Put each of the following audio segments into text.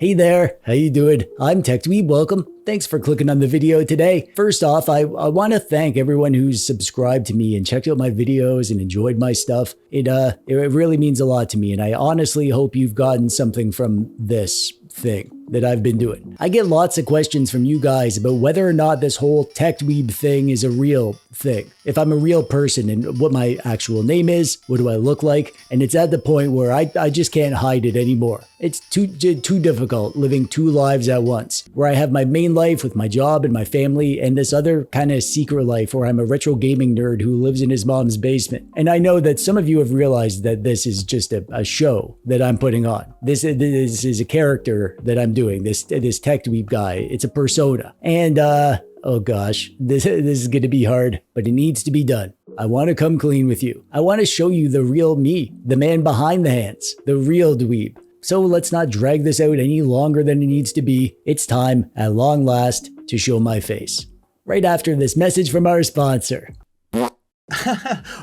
Hey there, how you doing? I'm TechDweeb, welcome. Thanks for clicking on the video today. First off, I want to thank everyone who's subscribed to me and checked out my videos and enjoyed my stuff. It really means a lot to me, and I honestly hope you've gotten something from this thing that I've been doing. I get lots of questions from you guys about whether or not this whole TechDweeb thing is a real thing. If I'm a real person and what my actual name is, what do I look like? And it's at the point where I just can't hide it anymore. It's too difficult living two lives at once, where I have my main life with my job and my family and this other kind of secret life where I'm a retro gaming nerd who lives in his mom's basement. And I know that some of you have realized that this is just a show that I'm putting on. This is a character that I'm doing, this TechDweeb guy. It's a persona. And oh gosh, this is going to be hard, but it needs to be done. I want to come clean with you. I want to show you the real me, the man behind the hands, the real dweeb. So let's not drag this out any longer than it needs to be. It's time, at long last, to show my face. Right after this message from our sponsor.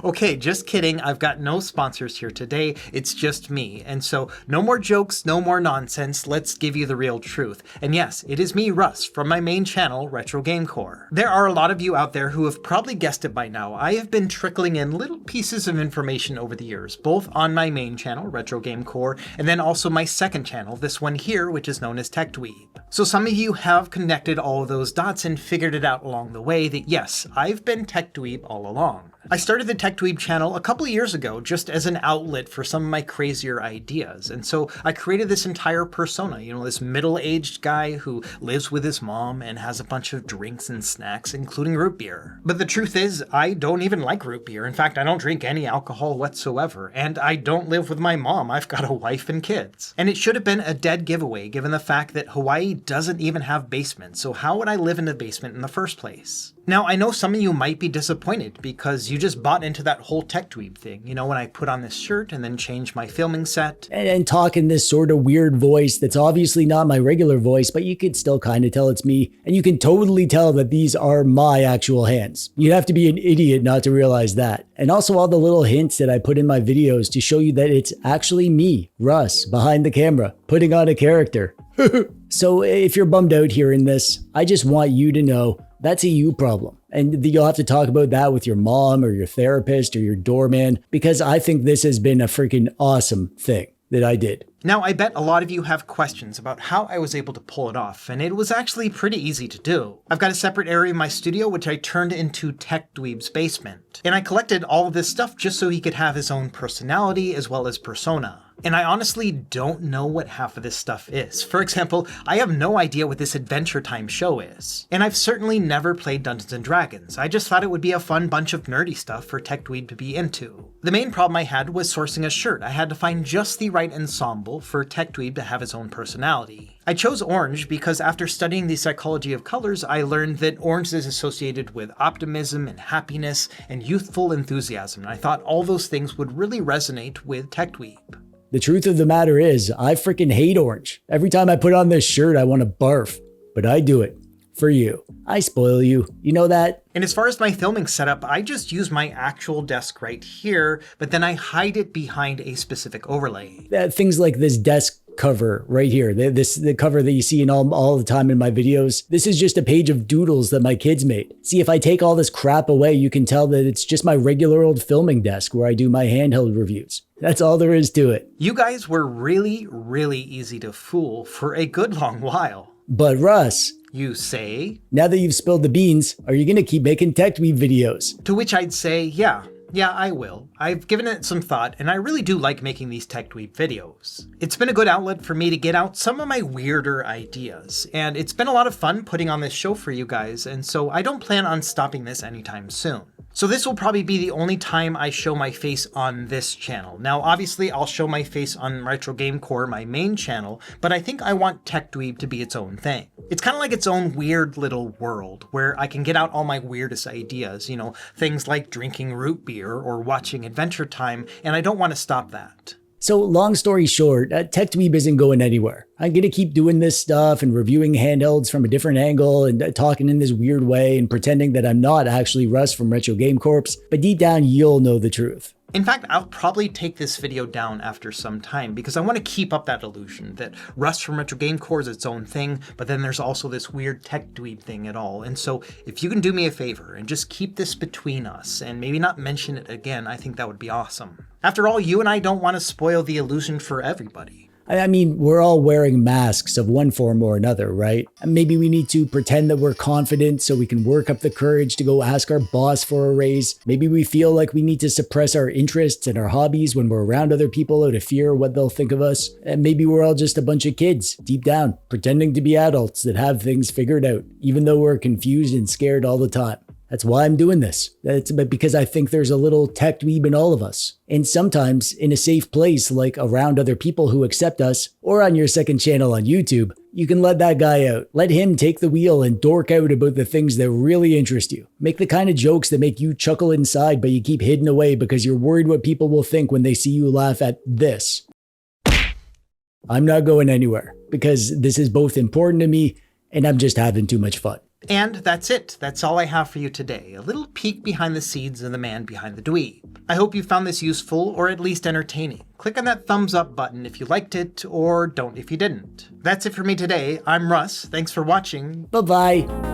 Okay, just kidding. I've got no sponsors here today. It's just me. And so no more jokes, no more nonsense. Let's give you the real truth. And yes, it is me, Russ, from my main channel, Retro Game Core. There are a lot of you out there who have probably guessed it by now. I have been trickling in little pieces of information over the years, both on my main channel, Retro Game Core, and then also my second channel, this one here, which is known as TechDweeb. So some of you have connected all of those dots and figured it out along the way that yes, I've been TechDweeb all along. I started the TechDweeb channel a couple of years ago just as an outlet for some of my crazier ideas. And so I created this entire persona, this middle-aged guy who lives with his mom and has a bunch of drinks and snacks, including root beer. But the truth is, I don't even like root beer. In fact, I don't drink any alcohol whatsoever. And I don't live with my mom. I've got a wife and kids. And it should have been a dead giveaway given the fact that Hawaii doesn't even have basements. So how would I live in a basement in the first place? Now, I know some of you might be disappointed because you just bought into that whole TechDweeb thing. When I put on this shirt and then changed my filming set. And talk in this sort of weird voice that's obviously not my regular voice, but you could still kind of tell it's me. And you can totally tell that these are my actual hands. You'd have to be an idiot not to realize that. And also all the little hints that I put in my videos to show you that it's actually me, Russ, behind the camera, putting on a character. So if you're bummed out hearing this, I just want you to know that's a you problem. And you'll have to talk about that with your mom or your therapist or your doorman, because I think this has been a freaking awesome thing that I did. Now, I bet a lot of you have questions about how I was able to pull it off, and it was actually pretty easy to do. I've got a separate area in my studio which I turned into TechDweeb's basement. And I collected all of this stuff just so he could have his own personality as well as persona. And I honestly don't know what half of this stuff is. For example, I have no idea what this Adventure Time show is. And I've certainly never played Dungeons & Dragons. I just thought it would be a fun bunch of nerdy stuff for TechDweeb to be into. The main problem I had was sourcing a shirt. I had to find just the right ensemble for TechDweeb to have his own personality. I chose orange because after studying the psychology of colors, I learned that orange is associated with optimism and happiness and youthful enthusiasm. And I thought all those things would really resonate with TechDweeb. The truth of the matter is, I freaking hate orange. Every time I put on this shirt, I want to barf. But I do it. For you. I spoil you. You know that? And as far as my filming setup, I just use my actual desk right here, but then I hide it behind a specific overlay. Things like this desk cover right here, the cover that you see in all the time in my videos. This is just a page of doodles that my kids made. See, if I take all this crap away, you can tell that it's just my regular old filming desk where I do my handheld reviews. That's all there is to it. You guys were really, really easy to fool for a good long while. But Russ, you say? Now that you've spilled the beans, are you gonna keep making TechDweeb videos? To which I'd say, yeah, I will. I've given it some thought, and I really do like making these TechDweeb videos. It's been a good outlet for me to get out some of my weirder ideas, and it's been a lot of fun putting on this show for you guys, and so I don't plan on stopping this anytime soon. So this will probably be the only time I show my face on this channel. Now, obviously, I'll show my face on Retro Game Core, my main channel, but I think I want TechDweeb to be its own thing. It's kind of like its own weird little world where I can get out all my weirdest ideas, things like drinking root beer or watching Adventure Time, and I don't want to stop that. So long story short, TechDweeb isn't going anywhere. I'm going to keep doing this stuff and reviewing handhelds from a different angle and talking in this weird way and pretending that I'm not actually Russ from Retro Game Corps, but deep down you'll know the truth. In fact, I'll probably take this video down after some time because I want to keep up that illusion that Rust from Retro Game Core is its own thing, but then there's also this weird TechDweeb thing at all. And so if you can do me a favor and just keep this between us and maybe not mention it again, I think that would be awesome. After all, you and I don't want to spoil the illusion for everybody. I mean, we're all wearing masks of one form or another, right? And maybe we need to pretend that we're confident so we can work up the courage to go ask our boss for a raise. Maybe we feel like we need to suppress our interests and our hobbies when we're around other people out of fear of what they'll think of us. And maybe we're all just a bunch of kids, deep down, pretending to be adults that have things figured out, even though we're confused and scared all the time. That's why I'm doing this. That's because I think there's a little tech dweeb in all of us. And sometimes in a safe place, like around other people who accept us, or on your second channel on YouTube, you can let that guy out. Let him take the wheel and dork out about the things that really interest you. Make the kind of jokes that make you chuckle inside, but you keep hidden away because you're worried what people will think when they see you laugh at this. I'm not going anywhere because this is both important to me and I'm just having too much fun. And that's it. That's all I have for you today. A little peek behind the scenes of the man behind the dweeb. I hope you found this useful or at least entertaining. Click on that thumbs up button if you liked it, or don't if you didn't. That's it for me today. I'm Russ. Thanks for watching. Bye-bye.